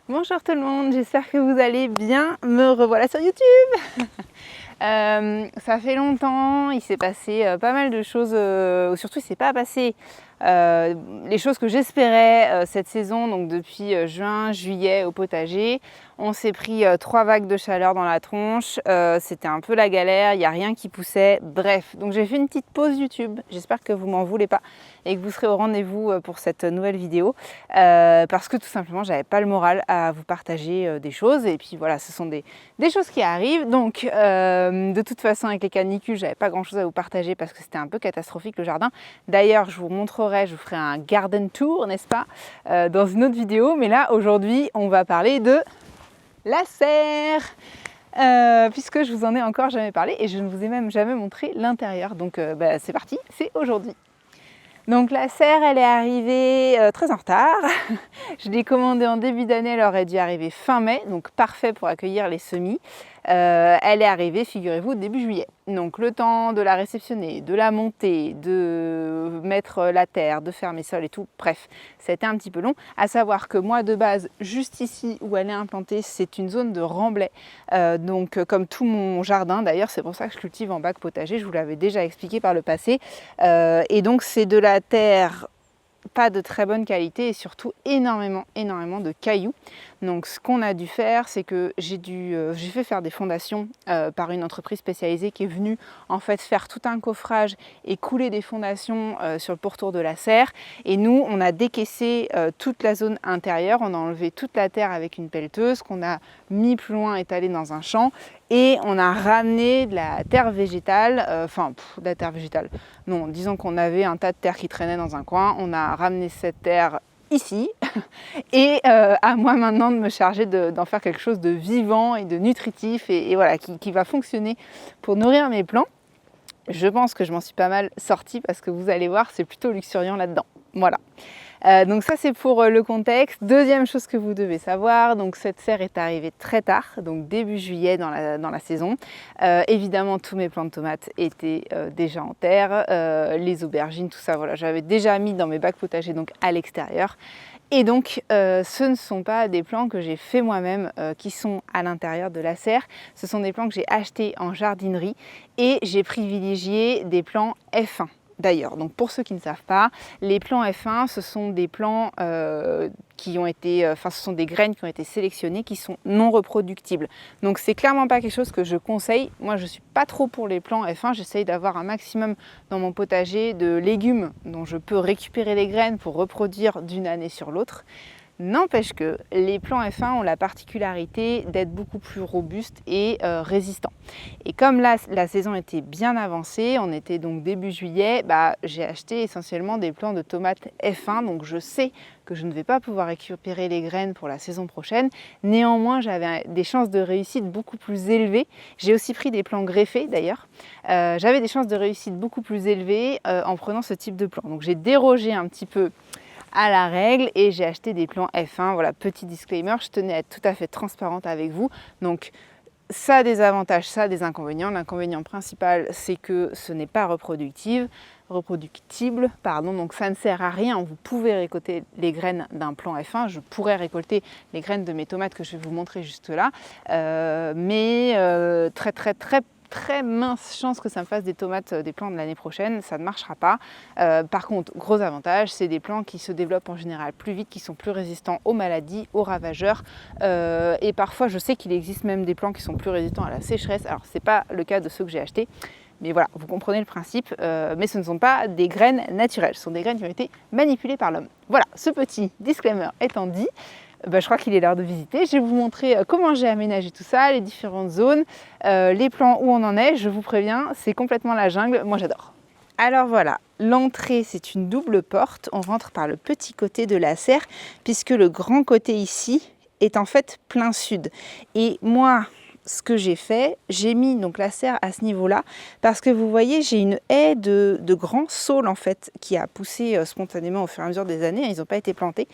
Bonjour tout le monde, j'espère que vous allez bien. Me revoilà sur YouTube. Ça fait longtemps, il s'est passé pas mal de choses, surtout il ne s'est pas passé les choses que j'espérais cette saison, donc depuis juin, juillet au potager. On s'est pris 3 vagues de chaleur dans la tronche, c'était un peu la galère, il n'y a rien qui poussait, bref. Donc j'ai fait une petite pause YouTube, j'espère que vous m'en voulez pas et que vous serez au rendez-vous pour cette nouvelle vidéo, parce que tout simplement j'avais pas le moral à vous partager des choses, et puis voilà, ce sont des choses qui arrivent. Donc de toute façon avec les canicules, j'avais pas grand chose à vous partager parce que c'était un peu catastrophique le jardin. D'ailleurs je vous montrerai, je vous ferai un garden tour, n'est-ce pas, dans une autre vidéo, mais là aujourd'hui on va parler de la serre, puisque je vous en ai encore jamais parlé et je ne vous ai même jamais montré l'intérieur. Donc c'est parti, c'est aujourd'hui. Donc la serre, elle est arrivée très en retard. Je l'ai commandée en début d'année, elle aurait dû arriver fin mai, donc parfait pour accueillir les semis. Elle est arrivée, figurez-vous, début juillet. Donc le temps de la réceptionner, de la monter, de mettre la terre, de faire mes sols et tout, bref, ça a été un petit peu long. À savoir que moi de base, juste ici où elle est implantée, c'est une zone de remblai. Donc comme tout mon jardin, d'ailleurs c'est pour ça que je cultive en bac potager, je vous l'avais déjà expliqué par le passé. Et donc c'est de la terre pas de très bonne qualité et surtout énormément de cailloux. Donc ce qu'on a dû faire, c'est que j'ai fait faire des fondations par une entreprise spécialisée qui est venue en fait faire tout un coffrage et couler des fondations sur le pourtour de la serre. Et nous, on a décaissé toute la zone intérieure, on a enlevé toute la terre avec une pelleteuse qu'on a mis plus loin, étalée dans un champ, et on a ramené de la terre végétale, de la terre végétale. Non, disons qu'on avait un tas de terre qui traînait dans un coin, on a ramené cette terre ici et à moi maintenant de me charger d'en faire quelque chose de vivant et de nutritif et voilà, qui va fonctionner pour nourrir mes plants. Je pense que je m'en suis pas mal sortie parce que vous allez voir, c'est plutôt luxuriant là-dedans. Voilà. Donc ça c'est pour le contexte. Deuxième chose que vous devez savoir, donc cette serre est arrivée très tard, donc début juillet dans la saison. Évidemment tous mes plants de tomates étaient déjà en terre, les aubergines, tout ça, voilà, j'avais déjà mis dans mes bacs potagers donc à l'extérieur. Et donc ce ne sont pas des plants que j'ai fait moi-même qui sont à l'intérieur de la serre, ce sont des plants que j'ai achetés en jardinerie et j'ai privilégié des plants F1. D'ailleurs, donc pour ceux qui ne savent pas, les plants F1, ce sont des plants ce sont des graines qui ont été sélectionnées, qui sont non reproductibles. Donc c'est clairement pas quelque chose que je conseille. Moi, je suis pas trop pour les plants F1. J'essaye d'avoir un maximum dans mon potager de légumes dont je peux récupérer les graines pour reproduire d'une année sur l'autre. N'empêche que les plants F1 ont la particularité d'être beaucoup plus robustes et résistants. Et comme là, la saison était bien avancée, on était donc début juillet, j'ai acheté essentiellement des plants de tomates F1, donc je sais que je ne vais pas pouvoir récupérer les graines pour la saison prochaine. Néanmoins, j'avais des chances de réussite beaucoup plus élevées. J'ai aussi pris des plants greffés d'ailleurs. J'avais des chances de réussite beaucoup plus élevées en prenant ce type de plants. Donc j'ai dérogé un petit peu à la règle et j'ai acheté des plants F1. Voilà, petit disclaimer, je tenais à être tout à fait transparente avec vous. Donc ça a des avantages, ça a des inconvénients. L'inconvénient principal, c'est que ce n'est pas reproductible, donc ça ne sert à rien. Vous pouvez récolter les graines d'un plant F1, je pourrais récolter les graines de mes tomates que je vais vous montrer juste là, mais très mince chance que ça me fasse des tomates, des plants de l'année prochaine, ça ne marchera pas. Par contre, gros avantage, c'est des plants qui se développent en général plus vite, qui sont plus résistants aux maladies, aux ravageurs, et parfois je sais qu'il existe même des plants qui sont plus résistants à la sécheresse. Alors c'est pas le cas de ceux que j'ai achetés, mais voilà, vous comprenez le principe, mais ce ne sont pas des graines naturelles, ce sont des graines qui ont été manipulées par l'homme. Voilà, ce petit disclaimer étant dit, je crois qu'il est l'heure de visiter. Je vais vous montrer comment j'ai aménagé tout ça, les différentes zones, les plans où on en est. Je vous préviens, c'est complètement la jungle. Moi, j'adore. Alors voilà, l'entrée, c'est une double porte. On rentre par le petit côté de la serre, puisque le grand côté ici est en fait plein sud. Et moi, ce que j'ai fait, j'ai mis donc la serre à ce niveau-là, parce que vous voyez, j'ai une haie de grands saules en fait, qui a poussé spontanément au fur et à mesure des années. Ils n'ont pas été plantés.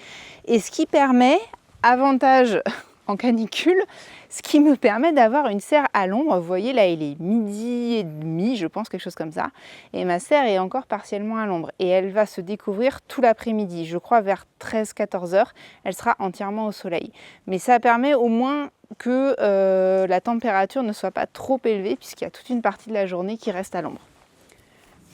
Et ce qui permet, avantage en canicule, ce qui me permet d'avoir une serre à l'ombre. Vous voyez là, il est 12h30, je pense, quelque chose comme ça. Et ma serre est encore partiellement à l'ombre. Et elle va se découvrir tout l'après-midi. Je crois vers 13-14 heures, elle sera entièrement au soleil. Mais ça permet au moins que la température ne soit pas trop élevée, puisqu'il y a toute une partie de la journée qui reste à l'ombre.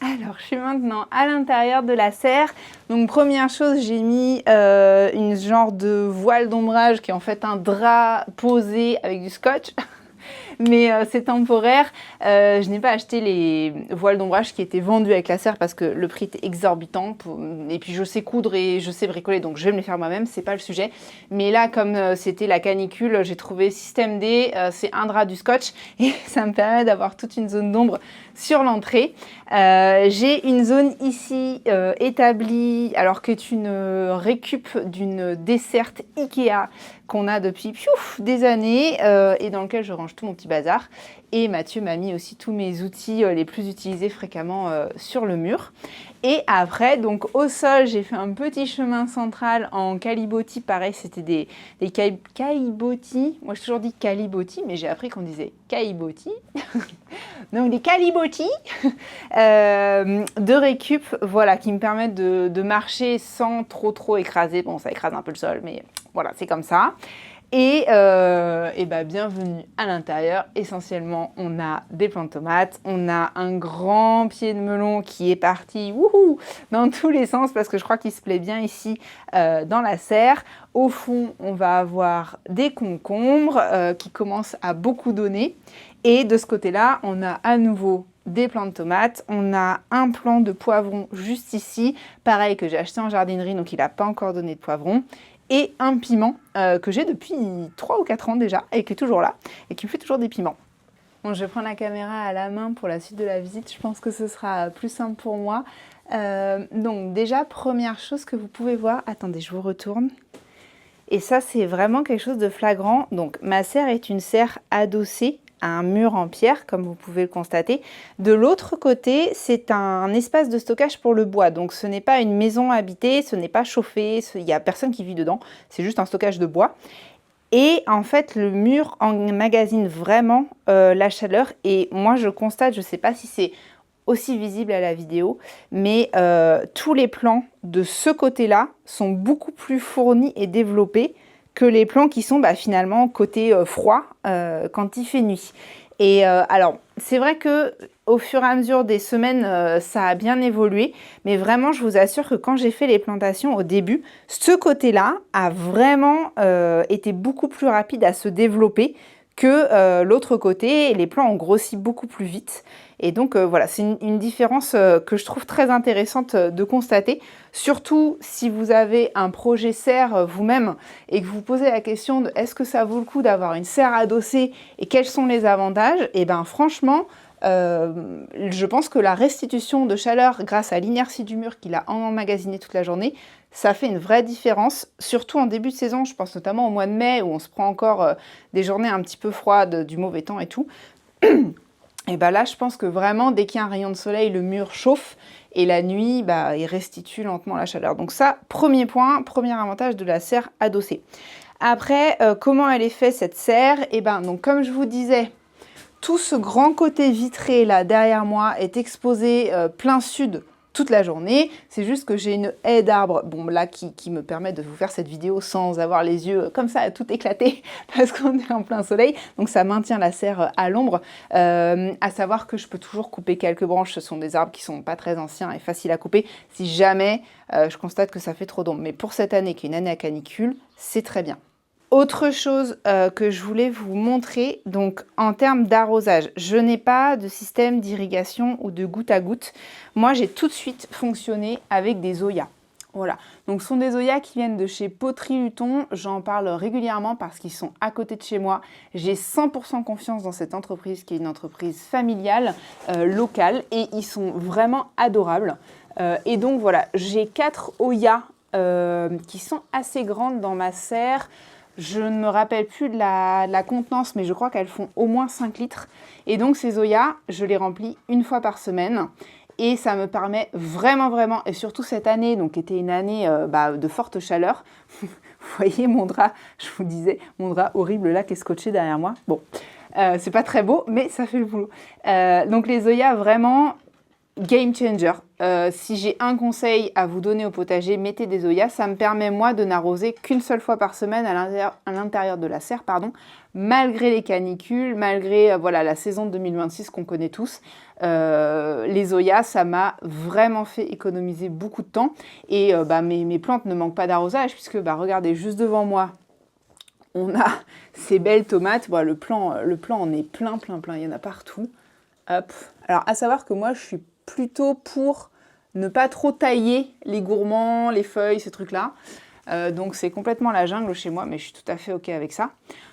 Alors, je suis maintenant à l'intérieur de la serre. Donc, première chose, j'ai mis une genre de voile d'ombrage qui est en fait un drap posé avec du scotch. Mais c'est temporaire. Je n'ai pas acheté les voiles d'ombrage qui étaient vendus avec la serre parce que le prix était exorbitant. Et puis je sais coudre et je sais bricoler, donc je vais me les faire moi-même, c'est pas le sujet. Mais là, comme c'était la canicule, j'ai trouvé Système D, c'est un drap, du scotch et ça me permet d'avoir toute une zone d'ombre sur l'entrée. J'ai une zone ici établie, alors que est une récup d'une desserte Ikea qu'on a depuis des années et dans lequel je range tout mon petit bazar. Et Mathieu m'a mis aussi tous mes outils les plus utilisés fréquemment sur le mur. Et après, donc au sol, j'ai fait un petit chemin central en calibotis. Pareil, c'était des calibotis. Moi, j'ai toujours dit calibotis, mais j'ai appris qu'on disait calibotis. Donc des calibotis de récup, voilà, qui me permettent de marcher sans trop écraser. Bon, ça écrase un peu le sol, mais voilà, c'est comme ça. Et bienvenue à l'intérieur. Essentiellement, on a des plants de tomates, on a un grand pied de melon qui est parti dans tous les sens parce que je crois qu'il se plaît bien ici dans la serre. Au fond, on va avoir des concombres qui commencent à beaucoup donner. Et de ce côté-là, on a à nouveau des plants de tomates. On a un plant de poivron juste ici, pareil que j'ai acheté en jardinerie, donc il n'a pas encore donné de poivron. Et un piment que j'ai depuis 3 ou 4 ans déjà et qui est toujours là et qui me fait toujours des piments. Bon, je vais prendre la caméra à la main pour la suite de la visite, je pense que ce sera plus simple pour moi. Donc déjà, première chose que vous pouvez voir, attendez, je vous retourne. Et ça, c'est vraiment quelque chose de flagrant. Donc ma serre est une serre adossée à un mur en pierre, comme vous pouvez le constater. De l'autre côté, c'est un espace de stockage pour le bois. Donc ce n'est pas une maison habitée, ce n'est pas chauffé, il n'y a personne qui vit dedans. C'est juste un stockage de bois. Et en fait, le mur emmagasine vraiment la chaleur. Et moi, je constate, je ne sais pas si c'est aussi visible à la vidéo, mais tous les plants de ce côté-là sont beaucoup plus fournis et développés que les plants qui sont finalement côté froid quand il fait nuit. Et alors, c'est vrai que au fur et à mesure des semaines, ça a bien évolué, mais vraiment, je vous assure que quand j'ai fait les plantations au début, ce côté-là a vraiment été beaucoup plus rapide à se développer que l'autre côté. Les plants ont grossi beaucoup plus vite. Et donc voilà, c'est une différence que je trouve très intéressante de constater, surtout si vous avez un projet serre vous-même et que vous vous posez la question de est-ce que ça vaut le coup d'avoir une serre adossée et quels sont les avantages. Et bien franchement, je pense que la restitution de chaleur grâce à l'inertie du mur qu'il a emmagasiné toute la journée, ça fait une vraie différence, surtout en début de saison. Je pense notamment au mois de mai où on se prend encore des journées un petit peu froides, du mauvais temps et tout. Et bien là, je pense que vraiment, dès qu'il y a un rayon de soleil, le mur chauffe et la nuit, il restitue lentement la chaleur. Donc ça, premier point, premier avantage de la serre adossée. Après, comment elle est faite cette serre? Et donc comme je vous disais, tout ce grand côté vitré là derrière moi est exposé plein sud toute la journée. C'est juste que j'ai une haie d'arbres, bon là qui me permet de vous faire cette vidéo sans avoir les yeux comme ça tout éclatés parce qu'on est en plein soleil. Donc ça maintient la serre à l'ombre. À savoir que je peux toujours couper quelques branches. Ce sont des arbres qui sont pas très anciens et faciles à couper si jamais je constate que ça fait trop d'ombre. Mais pour cette année qui est une année à canicule, c'est très bien. Autre chose que je voulais vous montrer, donc en termes d'arrosage, je n'ai pas de système d'irrigation ou de goutte à goutte. Moi, j'ai tout de suite fonctionné avec des Zoya. Voilà, donc ce sont des Zoya qui viennent de chez Poterie Luton. J'en parle régulièrement parce qu'ils sont à côté de chez moi. J'ai 100% confiance dans cette entreprise qui est une entreprise familiale, locale, et ils sont vraiment adorables. Et donc voilà, j'ai 4 Oya qui sont assez grandes dans ma serre. Je ne me rappelle plus de la contenance, mais je crois qu'elles font au moins 5 litres. Et donc ces Zoya, je les remplis une fois par semaine. Et ça me permet vraiment, et surtout cette année, donc qui était une année de forte chaleur, Vous voyez mon drap, je vous disais, mon drap horrible là qui est scotché derrière moi. Bon, c'est pas très beau, mais ça fait le boulot. Donc les Zoyas, vraiment game changer. Si j'ai un conseil à vous donner au potager, mettez des Zoyas. Ça me permet moi de n'arroser qu'une seule fois par semaine à l'intérieur de la serre, pardon, malgré les canicules, malgré voilà, la saison de 2026 qu'on connaît tous. Les Zoyas, ça m'a vraiment fait économiser beaucoup de temps et mes plantes ne manquent pas d'arrosage puisque regardez, juste devant moi, on a ces belles tomates. Bon, le plan en est plein, il y en a partout. Hop. Alors, à savoir que moi, je suis plutôt pour ne pas trop tailler les gourmands, les feuilles, ce truc-là. Donc, c'est complètement la jungle chez moi, mais je suis tout à fait OK avec ça.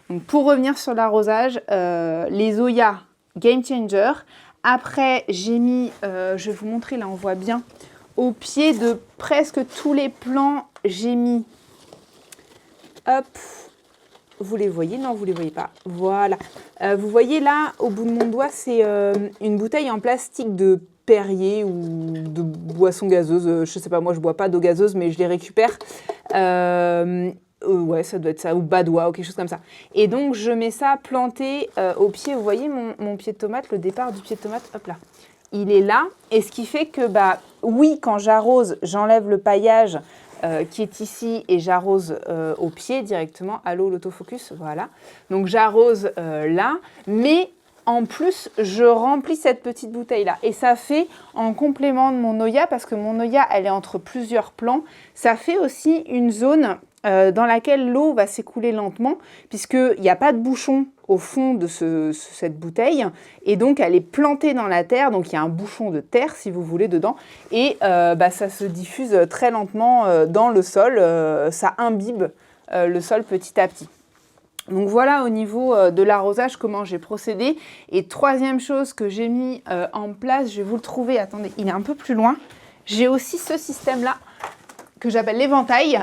Donc, pour revenir sur l'arrosage, les Zoyas, game changer. Après, j'ai mis, je vais vous montrer, là, on voit bien, au pied de presque tous les plants, j'ai mis, hop, vous les voyez? Non, vous les voyez pas. Voilà. Vous voyez là, au bout de mon doigt, c'est une bouteille en plastique de Perrier ou de boisson gazeuse. Je sais pas, moi je bois pas d'eau gazeuse, mais je les récupère. Ouais, ça doit être ça, ou Badois, ou quelque chose comme ça. Et donc, je mets ça planté au pied. Vous voyez mon pied de tomate, le départ du pied de tomate, hop là. Il est là. Et ce qui fait que, oui, quand j'arrose, j'enlève le paillage qui est ici et j'arrose au pied directement. Allô, l'autofocus, voilà. Donc, j'arrose là, mais en plus, je remplis cette petite bouteille-là. Et ça fait en complément de mon Noya, parce que mon Noya, elle est entre plusieurs plants, ça fait aussi une zone dans laquelle l'eau va s'écouler lentement, puisqu'il n'y a pas de bouchon au fond de cette bouteille, et donc elle est plantée dans la terre, donc il y a un bouchon de terre, si vous voulez, dedans, et ça se diffuse très lentement dans le sol, ça imbibe le sol petit à petit. Donc voilà au niveau de l'arrosage comment j'ai procédé. Et troisième chose que j'ai mis en place, je vais vous le trouver, attendez, il est un peu plus loin. J'ai aussi ce système-là que j'appelle l'éventail.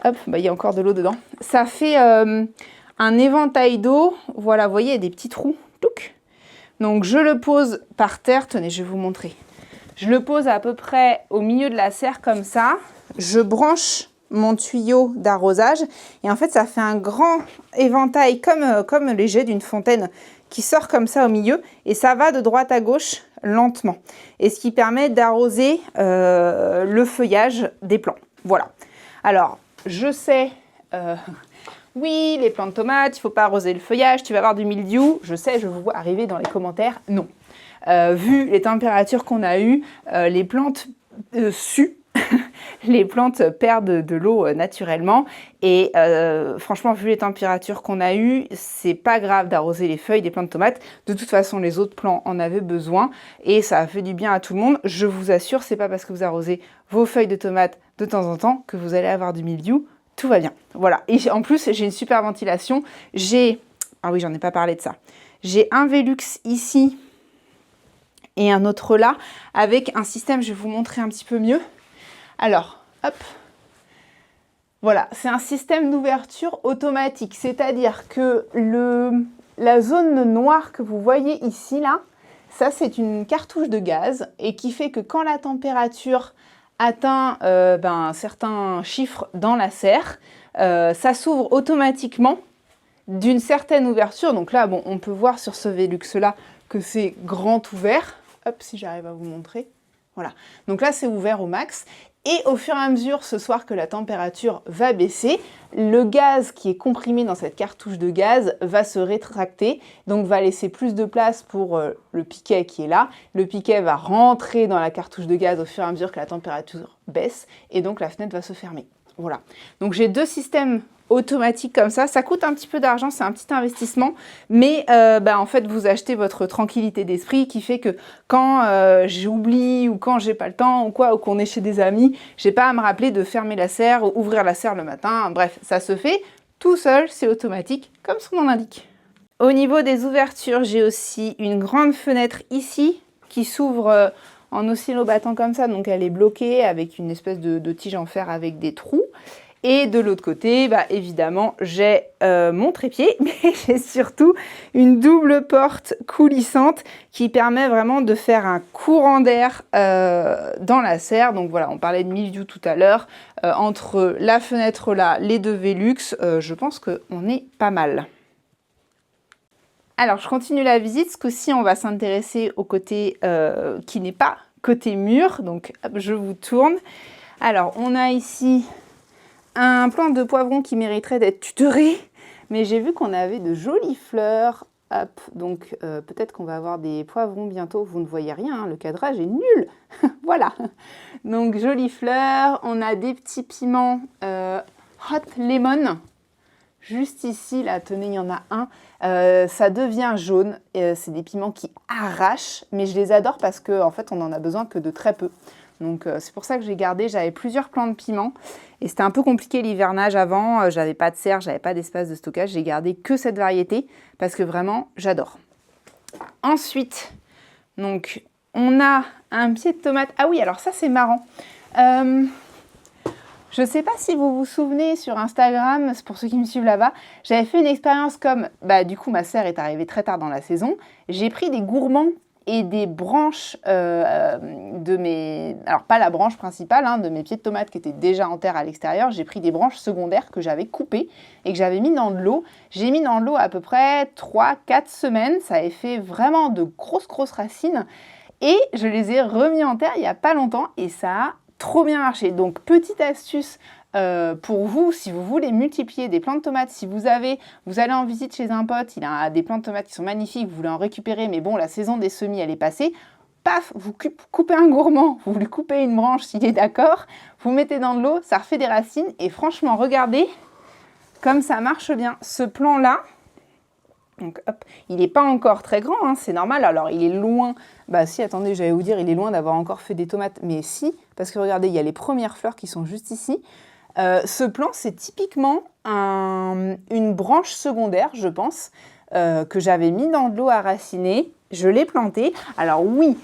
Hop, il y a encore de l'eau dedans. Ça fait un éventail d'eau. Voilà, vous voyez, il y a des petits trous. Touc. Donc je le pose par terre. Tenez, je vais vous montrer. Je le pose à peu près au milieu de la serre comme ça. Je branche mon tuyau d'arrosage et en fait ça fait un grand éventail comme les jets d'une fontaine qui sort comme ça au milieu et ça va de droite à gauche lentement et ce qui permet d'arroser le feuillage des plants. Voilà. Alors je sais oui les plants de tomates il faut pas arroser le feuillage, tu vas avoir du mildiou, je sais, je vous vois arriver dans les commentaires, non. Vu les températures qu'on a eues, les plantes suent. Les plantes perdent de l'eau naturellement et franchement vu les températures qu'on a eues, c'est pas grave d'arroser les feuilles des plants de tomates. De toute façon les autres plants en avaient besoin et ça a fait du bien à tout le monde. Je vous assure, c'est pas parce que vous arrosez vos feuilles de tomates de temps en temps que vous allez avoir du mildiou. Tout va bien. Voilà. Et en plus j'ai une super ventilation. Ah oui, j'en ai pas parlé de ça. J'ai un Velux ici et un autre là avec un système, je vais vous montrer un petit peu mieux. Alors, hop, voilà, c'est un système d'ouverture automatique, c'est-à-dire que la zone noire que vous voyez ici, là, ça c'est une cartouche de gaz et qui fait que quand la température atteint un certain chiffre dans la serre, ça s'ouvre automatiquement d'une certaine ouverture. Donc là, bon, on peut voir sur ce Velux-là que c'est grand ouvert. Hop, si j'arrive à vous montrer. Voilà, donc là c'est ouvert au max. Et au fur et à mesure, ce soir que la température va baisser, le gaz qui est comprimé dans cette cartouche de gaz va se rétracter, donc va laisser plus de place pour le piquet qui est là. Le piquet va rentrer dans la cartouche de gaz au fur et à mesure que la température baisse, et donc la fenêtre va se fermer. Voilà, donc j'ai deux systèmes automatiques comme ça coûte un petit peu d'argent, c'est un petit investissement, mais en fait vous achetez votre tranquillité d'esprit qui fait que quand j'oublie ou quand j'ai pas le temps ou quoi, ou qu'on est chez des amis, j'ai pas à me rappeler de fermer la serre ou ouvrir la serre le matin, bref, ça se fait tout seul, c'est automatique, comme son nom l'indique. Au niveau des ouvertures, j'ai aussi une grande fenêtre ici qui s'ouvre en oscillobattant comme ça, donc elle est bloquée avec une espèce de tige en fer avec des trous. Et de l'autre côté, évidemment, j'ai mon trépied, mais j'ai surtout une double porte coulissante qui permet vraiment de faire un courant d'air dans la serre. Donc voilà, on parlait de mildiou tout à l'heure. Entre la fenêtre là, les deux Velux, je pense qu'on est pas mal. Alors, je continue la visite. Ce coup-ci, on va s'intéresser au côté qui n'est pas côté mur. Donc, hop, je vous tourne. Alors, on a ici un plant de poivron qui mériterait d'être tutoré, mais j'ai vu qu'on avait de jolies fleurs. Hop, donc peut-être qu'on va avoir des poivrons bientôt. Vous ne voyez rien, hein, le cadrage est nul. Voilà. Donc jolies fleurs. On a des petits piments hot lemon. Juste ici, là, tenez, il y en a un. Ça devient jaune. C'est des piments qui arrachent, mais je les adore parce qu'en fait, on n'en a besoin que de très peu. Donc c'est pour ça que j'ai gardé, j'avais plusieurs plants de piments et c'était un peu compliqué l'hivernage avant, j'avais pas de serre, j'avais pas d'espace de stockage, j'ai gardé que cette variété parce que vraiment j'adore. Ensuite, donc on a un pied de tomate, ah oui alors ça c'est marrant, je sais pas si vous vous souvenez sur Instagram, c'est pour ceux qui me suivent là-bas, j'avais fait une expérience comme, du coup ma serre est arrivée très tard dans la saison, j'ai pris des gourmands et des branches de mes... Alors, pas la branche principale, hein, de mes pieds de tomates qui étaient déjà en terre à l'extérieur. J'ai pris des branches secondaires que j'avais coupées et que j'avais mis dans de l'eau. J'ai mis dans de l'eau à peu près 3-4 semaines. Ça avait fait vraiment de grosses racines. Et je les ai remis en terre il n'y a pas longtemps et ça a trop bien marché. Donc, petite astuce pour vous, si vous voulez multiplier des plants de tomates, si vous allez en visite chez un pote, il a des plants de tomates qui sont magnifiques, vous voulez en récupérer, mais bon, la saison des semis, elle est passée, paf, vous coupez un gourmand, vous lui coupez une branche s'il est d'accord, vous mettez dans de l'eau, ça refait des racines, et franchement, regardez comme ça marche bien. Ce plant-là, donc hop, il n'est pas encore très grand, hein, c'est normal, alors il est loin, si, attendez, j'allais vous dire, il est loin d'avoir encore fait des tomates, mais si, parce que regardez, il y a les premières fleurs qui sont juste ici. Ce plant, c'est typiquement une branche secondaire, je pense, que j'avais mis dans de l'eau à raciner. Je l'ai planté. Alors oui,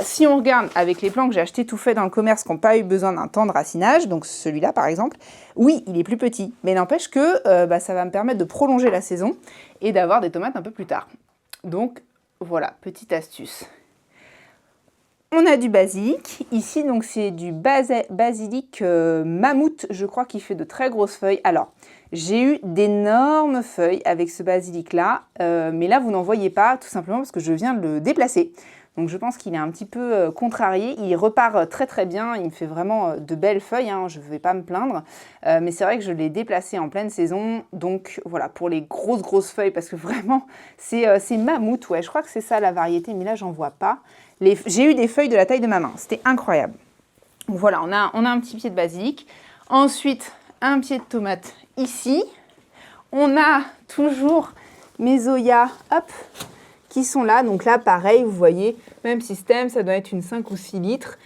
si on regarde avec les plants que j'ai achetés tout fait dans le commerce qui n'ont pas eu besoin d'un temps de racinage, donc celui-là par exemple, oui, il est plus petit. Mais n'empêche que ça va me permettre de prolonger la saison et d'avoir des tomates un peu plus tard. Donc voilà, petite astuce. On a du basilic, ici donc c'est du basilic mammouth, je crois qu'il fait de très grosses feuilles. Alors, j'ai eu d'énormes feuilles avec ce basilic là, mais là vous n'en voyez pas, tout simplement parce que je viens de le déplacer. Donc je pense qu'il est un petit peu contrarié, il repart très bien, il me fait vraiment de belles feuilles, hein, je ne vais pas me plaindre. Mais c'est vrai que je l'ai déplacé en pleine saison, donc voilà, pour les grosses feuilles, parce que vraiment c'est mammouth, ouais, je crois que c'est ça la variété, mais là j'en vois pas. J'ai eu des feuilles de la taille de ma main, c'était incroyable. Donc voilà, on a un petit pied de basilic. Ensuite, un pied de tomate ici. On a toujours mes zoyas, hop, qui sont là. Donc là, pareil, vous voyez, même système, ça doit être une 5 ou 6 litres.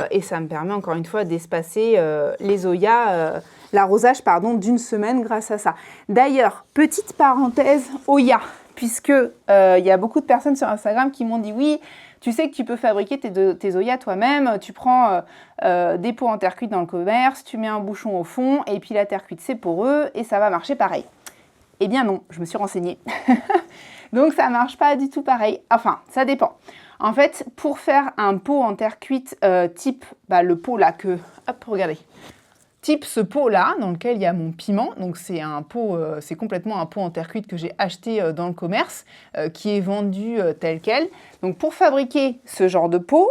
Et ça me permet encore une fois d'espacer les zoyas, l'arrosage d'une semaine grâce à ça. D'ailleurs, petite parenthèse, Oya, puisque il y a beaucoup de personnes sur Instagram qui m'ont dit oui, tu sais que tu peux fabriquer tes zoyas toi-même, tu prends des pots en terre cuite dans le commerce, tu mets un bouchon au fond et puis la terre cuite c'est poreux et ça va marcher pareil. Eh bien non, je me suis renseignée. Donc ça ne marche pas du tout pareil, enfin ça dépend. En fait, pour faire un pot en terre cuite type le pot là que, hop regardez, type ce pot là dans lequel il y a mon piment, donc c'est un pot, c'est complètement un pot en terre cuite que j'ai acheté dans le commerce, qui est vendu tel quel. Donc pour fabriquer ce genre de pot,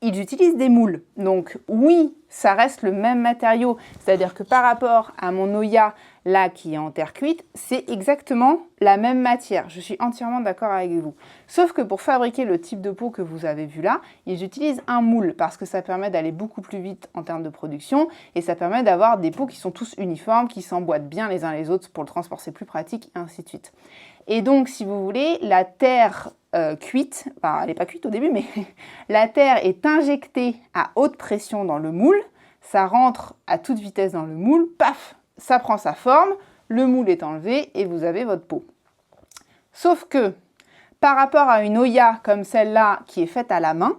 ils utilisent des moules. Donc oui, ça reste le même matériau, c'est-à-dire que par rapport à mon Oya là qui est en terre cuite, c'est exactement la même matière. Je suis entièrement d'accord avec vous. Sauf que pour fabriquer le type de pot que vous avez vu là, ils utilisent un moule parce que ça permet d'aller beaucoup plus vite en termes de production et ça permet d'avoir des pots qui sont tous uniformes, qui s'emboîtent bien les uns les autres pour le transport, c'est plus pratique et ainsi de suite. Et donc, si vous voulez, la terre cuite, elle n'est pas cuite au début, mais la terre est injectée à haute pression dans le moule, ça rentre à toute vitesse dans le moule, paf, ça prend sa forme, le moule est enlevé et vous avez votre pot. Sauf que, par rapport à une Oya comme celle-là qui est faite à la main,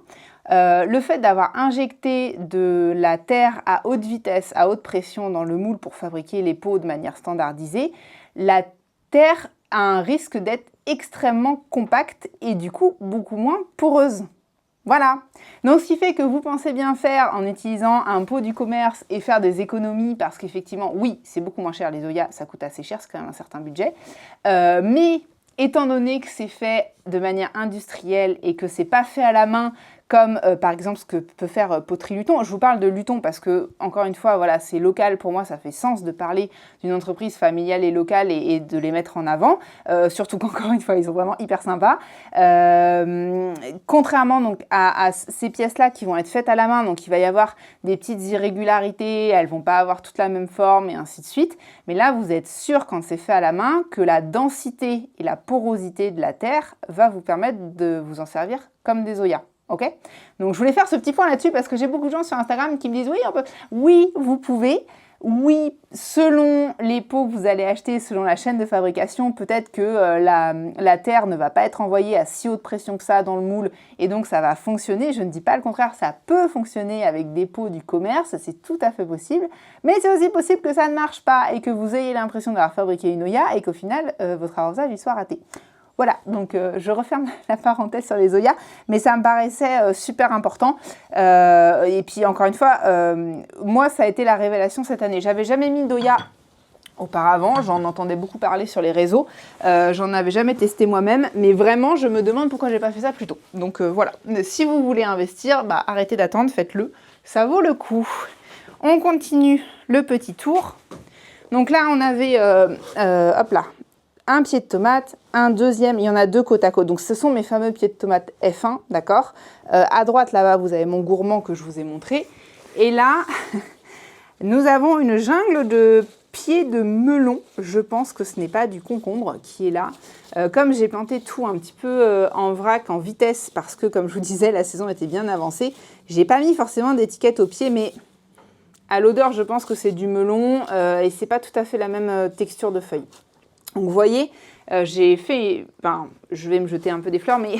Le fait d'avoir injecté de la terre à haute vitesse, à haute pression dans le moule pour fabriquer les pots de manière standardisée, la terre a un risque d'être extrêmement compacte et du coup beaucoup moins poreuse. Voilà, donc ce qui fait que vous pensez bien faire en utilisant un pot du commerce et faire des économies parce qu'effectivement, oui, c'est beaucoup moins cher les Oya, ça coûte assez cher, c'est quand même un certain budget, mais étant donné que c'est fait de manière industrielle et que c'est pas fait à la main comme par exemple ce que peut faire Poterie Luton. Je vous parle de Luton parce que, encore une fois, voilà, c'est local. Pour moi, ça fait sens de parler d'une entreprise familiale et locale et de les mettre en avant. Surtout qu'encore une fois, ils sont vraiment hyper sympas. Contrairement donc, à ces pièces-là qui vont être faites à la main, donc il va y avoir des petites irrégularités, elles vont pas avoir toute la même forme et ainsi de suite. Mais là, vous êtes sûr, quand c'est fait à la main, que la densité et la porosité de la terre va vous permettre de vous en servir comme des Oya. Ok ? Donc je voulais faire ce petit point là-dessus parce que j'ai beaucoup de gens sur Instagram qui me disent oui, on peut. Oui, vous pouvez. Oui, selon les pots que vous allez acheter, selon la chaîne de fabrication, peut-être que la terre ne va pas être envoyée à si haute pression que ça dans le moule et donc ça va fonctionner. Je ne dis pas le contraire, ça peut fonctionner avec des pots du commerce, c'est tout à fait possible. Mais c'est aussi possible que ça ne marche pas et que vous ayez l'impression d'avoir fabriqué une Oya et qu'au final, votre arrosage il soit raté. Voilà, donc je referme la parenthèse sur les Oya, mais ça me paraissait super important. Et puis encore une fois, moi ça a été la révélation cette année. J'avais jamais mis d'Oya auparavant, j'en entendais beaucoup parler sur les réseaux, j'en avais jamais testé moi-même, mais vraiment je me demande pourquoi j'ai pas fait ça plus tôt. Donc voilà, si vous voulez investir, bah, arrêtez d'attendre, faites-le, ça vaut le coup. On continue le petit tour. Donc là on avait, hop là, un pied de tomate, un deuxième, il y en a deux côte à côte. Donc ce sont mes fameux pieds de tomate F1, d'accord. À droite là-bas, vous avez mon gourmand que je vous ai montré. Et là, nous avons une jungle de pieds de melon. Je pense que ce n'est pas du concombre qui est là. Comme j'ai planté tout un petit peu en vrac, en vitesse, parce que comme je vous disais, la saison était bien avancée, j'ai pas mis forcément d'étiquette au pied, mais à l'odeur, je pense que c'est du melon et c'est pas tout à fait la même texture de feuille. Donc vous voyez, j'ai fait, je vais me jeter un peu des fleurs, mais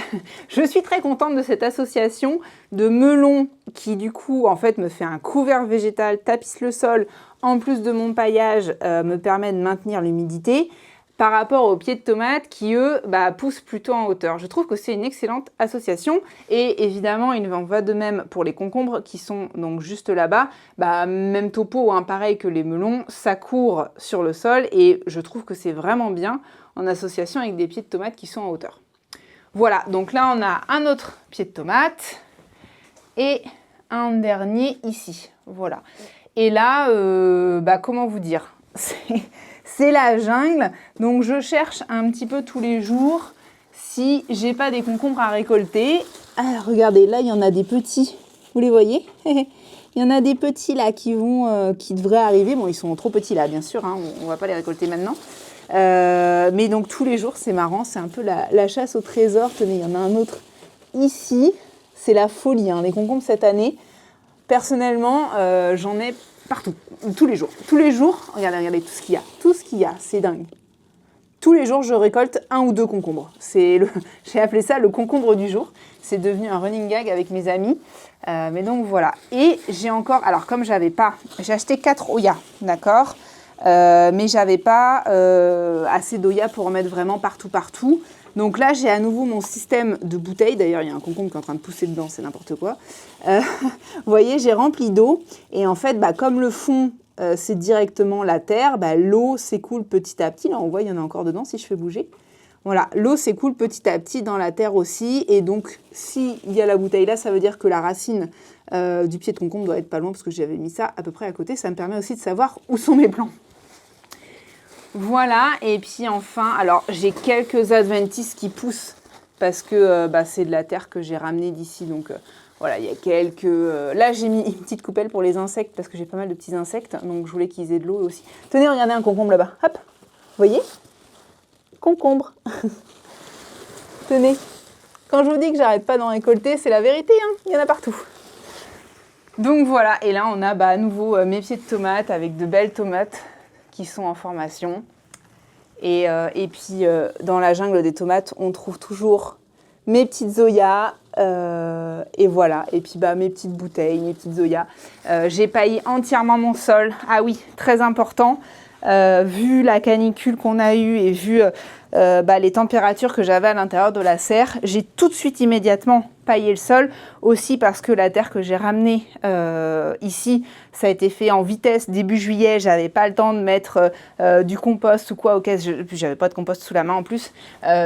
je suis très contente de cette association de melons qui du coup en fait me fait un couvert végétal, tapisse le sol, en plus de mon paillage me permet de maintenir l'humidité par rapport aux pieds de tomates qui eux poussent plutôt en hauteur. Je trouve que c'est une excellente association et évidemment il en va de même pour les concombres qui sont donc juste là-bas. Même topo, hein, pareil que les melons, ça court sur le sol et je trouve que c'est vraiment bien en association avec des pieds de tomates qui sont en hauteur. Voilà, donc là on a un autre pied de tomate et un dernier ici. Voilà. Et là, comment vous dire, c'est la jungle, donc je cherche un petit peu tous les jours si j'ai pas des concombres à récolter. Alors regardez, là il y en a des petits, vous les voyez? Il y en a des petits là qui devraient arriver. Bon, ils sont trop petits là, bien sûr, hein, on va pas les récolter maintenant. Mais donc tous les jours, c'est marrant, c'est un peu la chasse au trésor. Tenez, il y en a un autre ici, c'est la folie, hein, les concombres cette année. Personnellement, j'en ai partout, tous les jours. Tous les jours, regardez tout ce qu'il y a, c'est dingue. Tous les jours, je récolte un ou deux concombres. J'ai appelé ça le concombre du jour. C'est devenu un running gag avec mes amis. Mais donc voilà. Et j'ai encore, alors comme j'ai acheté 4 Oya, d'accord, mais j'avais pas assez d'Oya pour en mettre vraiment partout. Donc là, j'ai à nouveau mon système de bouteilles. D'ailleurs, il y a un concombre qui est en train de pousser dedans, c'est n'importe quoi. Vous voyez, j'ai rempli d'eau. Et en fait, comme le fond, c'est directement la terre, l'eau s'écoule petit à petit. Là, on voit, il y en a encore dedans si je fais bouger. Voilà, l'eau s'écoule petit à petit dans la terre aussi. Et donc, s'il y a la bouteille là, ça veut dire que la racine du pied de concombre doit être pas loin parce que j'avais mis ça à peu près à côté. Ça me permet aussi de savoir où sont mes plants. Voilà, et puis enfin, alors j'ai quelques adventices qui poussent parce que c'est de la terre que j'ai ramenée d'ici, donc voilà, il y a quelques... Là, j'ai mis une petite coupelle pour les insectes parce que j'ai pas mal de petits insectes, donc je voulais qu'ils aient de l'eau aussi. Tenez, regardez un concombre là-bas, hop, vous voyez? Concombre. Tenez, quand je vous dis que j'arrête pas d'en récolter, c'est la vérité, hein, il y en a partout. Donc voilà, et là on a à nouveau mes pieds de tomates avec de belles tomates qui sont en formation. Et puis, dans la jungle des tomates, on trouve toujours mes petites Zoya, et voilà. Et puis mes petites bouteilles, mes petites Zoya. J'ai paillé entièrement mon sol. Ah oui, très important. Vu la canicule qu'on a eue et vu les températures que j'avais à l'intérieur de la serre, j'ai tout de suite immédiatement paillé le sol, aussi parce que la terre que j'ai ramenée ici, ça a été fait en vitesse début juillet, j'avais pas le temps de mettre du compost ou quoi, j'avais pas de compost sous la main en plus,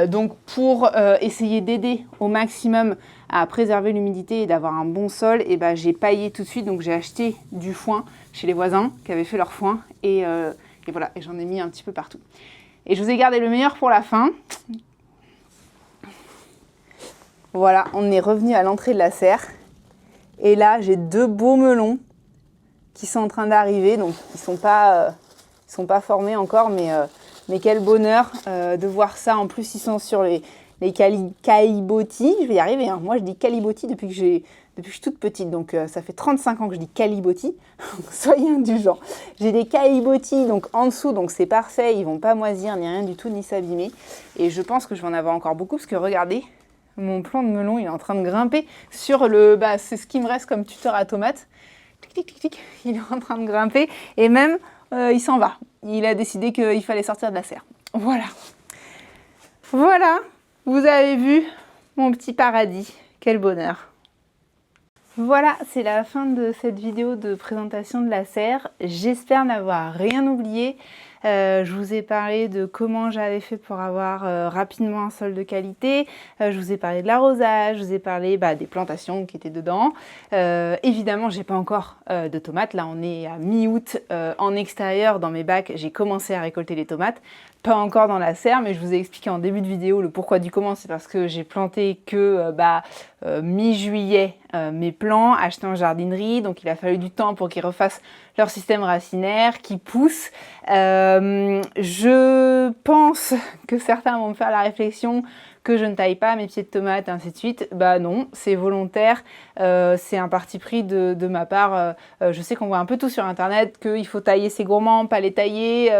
donc pour essayer d'aider au maximum à préserver l'humidité et d'avoir un bon sol, et j'ai paillé tout de suite, donc j'ai acheté du foin chez les voisins qui avaient fait leur foin, et voilà, et j'en ai mis un petit peu partout. Et je vous ai gardé le meilleur pour la fin. Voilà, on est revenu à l'entrée de la serre. Et là, j'ai 2 beaux melons qui sont en train d'arriver. Donc, ils sont pas formés encore, mais quel bonheur de voir ça. En plus, ils sont sur les calibotis. Je vais y arriver, hein. Moi, je dis calibotis depuis que je suis toute petite, donc ça fait 35 ans que je dis calibotis, soyez indulgents. J'ai des calibotis donc en dessous, donc c'est parfait, ils vont pas moisir ni rien du tout, ni s'abîmer. Et je pense que je vais en avoir encore beaucoup, parce que regardez, mon plant de melon, il est en train de grimper sur le... c'est ce qui me reste comme tuteur à tomates. Tic, tic, tic, tic, il est en train de grimper, et même, il s'en va. Il a décidé qu'il fallait sortir de la serre. Voilà. Voilà, vous avez vu mon petit paradis. Quel bonheur. Voilà, c'est la fin de cette vidéo de présentation de la serre. J'espère n'avoir rien oublié. Je vous ai parlé de comment j'avais fait pour avoir rapidement un sol de qualité. Je vous ai parlé de l'arrosage, je vous ai parlé des plantations qui étaient dedans. Évidemment, j'ai pas encore de tomates. Là, on est à mi-août en extérieur dans mes bacs. J'ai commencé à récolter les tomates. Pas encore dans la serre, mais je vous ai expliqué en début de vidéo le pourquoi du comment. C'est parce que j'ai planté que mi-juillet mes plants achetés en jardinerie. Donc il a fallu du temps pour qu'ils refassent leur système racinaire, qu'ils poussent. Je pense que certains vont me faire la réflexion que je ne taille pas mes pieds de tomates, ainsi de suite. Non, c'est volontaire, c'est un parti pris de ma part. Je sais qu'on voit un peu tout sur internet, qu'il faut tailler ses gourmands, pas les tailler.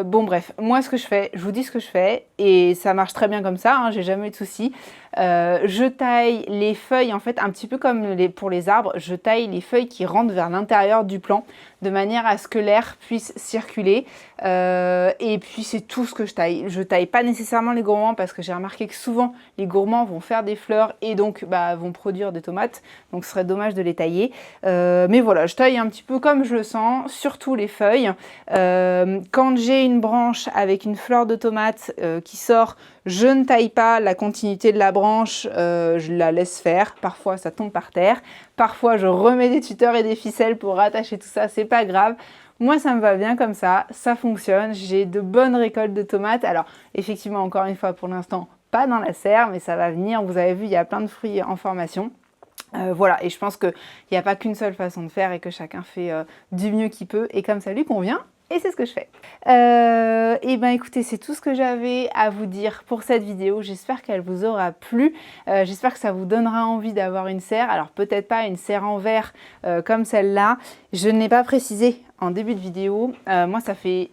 Bon bref, moi ce que je fais, je vous dis ce que je fais, et ça marche très bien comme ça, hein, j'ai jamais eu de soucis. Je taille les feuilles, en fait, un petit peu comme pour les arbres, je taille les feuilles qui rentrent vers l'intérieur du plant, de manière à ce que l'air puisse circuler. Et puis c'est tout ce que je taille. Je taille pas nécessairement les gourmands, parce que j'ai remarqué que souvent les gourmands vont faire des fleurs et donc vont produire des tomates, donc ce serait dommage de les tailler. Mais voilà, je taille un petit peu comme je le sens, surtout les feuilles. Quand j'ai une branche avec une fleur de tomate qui sort, je ne taille pas la continuité de la branche, je la laisse faire. Parfois ça tombe par terre, parfois je remets des tuteurs et des ficelles pour rattacher tout ça, c'est pas grave. Moi ça me va bien comme ça fonctionne, j'ai de bonnes récoltes de tomates. Alors effectivement, encore une fois, pour l'instant pas dans la serre, mais ça va venir. Vous avez vu, il y a plein de fruits en formation. Voilà, et je pense qu'il n'y a pas qu'une seule façon de faire et que chacun fait du mieux qu'il peut et comme ça lui convient. Et c'est ce que je fais. Et écoutez, c'est tout ce que j'avais à vous dire pour cette vidéo. J'espère qu'elle vous aura plu. J'espère que ça vous donnera envie d'avoir une serre. Alors peut-être pas une serre en verre comme celle-là. Je ne l'ai pas précisé en début de vidéo. Moi, ça fait,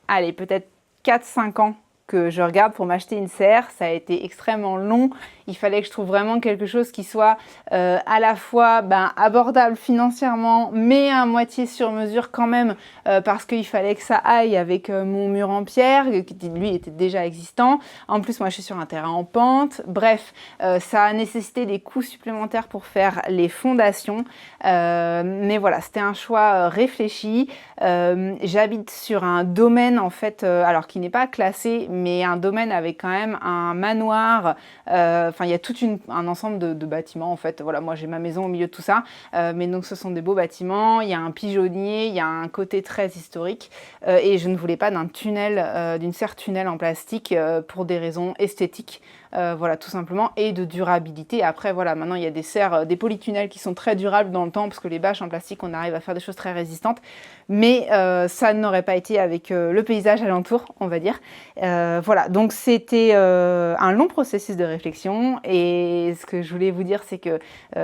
allez, peut-être 4-5 ans que je regarde pour m'acheter une serre. Ça a été extrêmement long. Il fallait que je trouve vraiment quelque chose qui soit à la fois abordable financièrement, mais à moitié sur mesure quand même, parce qu'il fallait que ça aille avec mon mur en pierre, qui lui était déjà existant. En plus, moi je suis sur un terrain en pente. Bref, ça a nécessité des coûts supplémentaires pour faire les fondations. Mais voilà, c'était un choix réfléchi. J'habite sur un domaine en fait, alors qui n'est pas classé, mais un domaine avec quand même un manoir. Enfin, il y a tout un ensemble de bâtiments en fait. Voilà, moi j'ai ma maison au milieu de tout ça, mais donc ce sont des beaux bâtiments. Il y a un pigeonnier, il y a un côté très historique, et je ne voulais pas d'un tunnel, d'une serre tunnel en plastique pour des raisons esthétiques. Voilà, tout simplement, et de durabilité. Après, voilà, maintenant il y a des serres, des polytunnels qui sont très durables dans le temps, parce que les bâches en plastique, on arrive à faire des choses très résistantes, mais ça n'aurait pas été avec le paysage alentour, on va dire. Voilà, donc c'était un long processus de réflexion et ce que je voulais vous dire, c'est que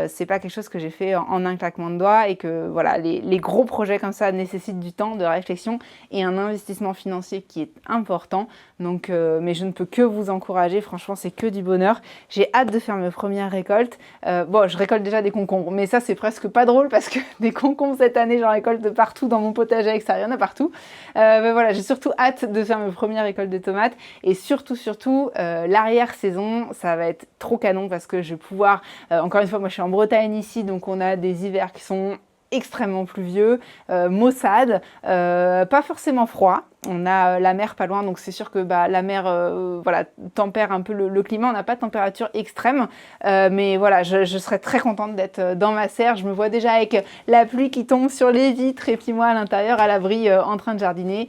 c'est pas quelque chose que j'ai fait en un claquement de doigts et que voilà, les gros projets comme ça nécessitent du temps, de réflexion et un investissement financier qui est important. Donc, mais je ne peux que vous encourager, franchement, c'est que du bonheur. J'ai hâte de faire mes premières récoltes. Bon, je récolte déjà des concombres, mais ça, c'est presque pas drôle parce que des concombres cette année, j'en récolte de partout dans mon potager extérieur, il y en a partout. Mais voilà, j'ai surtout hâte de faire mes premières récoltes de tomates et surtout, l'arrière-saison, ça va être trop canon parce que je vais pouvoir, encore une fois, moi je suis en Bretagne ici, donc on a des hivers qui sont extrêmement pluvieux, maussade, pas forcément froid. On a la mer pas loin, donc c'est sûr que la mer voilà, tempère un peu le climat. On n'a pas de température extrême, mais voilà, je serais très contente d'être dans ma serre. Je me vois déjà avec la pluie qui tombe sur les vitres et puis moi à l'intérieur, à l'abri, en train de jardiner.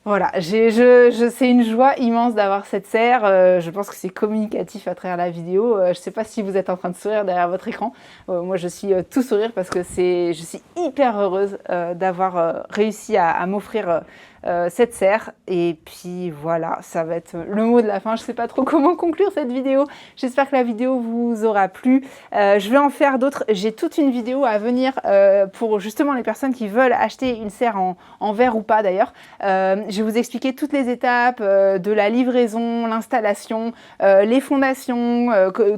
Voilà, c'est une joie immense d'avoir cette serre. Je pense que c'est communicatif à travers la vidéo. Je ne sais pas si vous êtes en train de sourire derrière votre écran. Moi, je suis tout sourire parce que je suis hyper heureuse d'avoir réussi à m'offrir cette serre. Et puis voilà, ça va être le mot de la fin. Je ne sais pas trop comment conclure cette vidéo. J'espère que la vidéo vous aura plu. Je vais en faire d'autres. J'ai toute une vidéo à venir pour justement les personnes qui veulent acheter une serre en verre ou pas d'ailleurs. Je vais vous expliquer toutes les étapes de la livraison, l'installation, les fondations,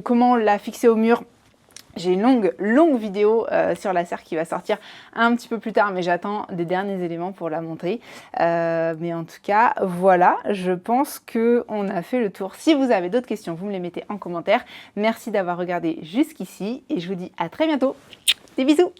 comment la fixer au mur. J'ai une longue vidéo sur la serre qui va sortir un petit peu plus tard, mais j'attends des derniers éléments pour la montrer. Mais en tout cas, voilà, je pense qu'on a fait le tour. Si vous avez d'autres questions, vous me les mettez en commentaire. Merci d'avoir regardé jusqu'ici et je vous dis à très bientôt. Des bisous!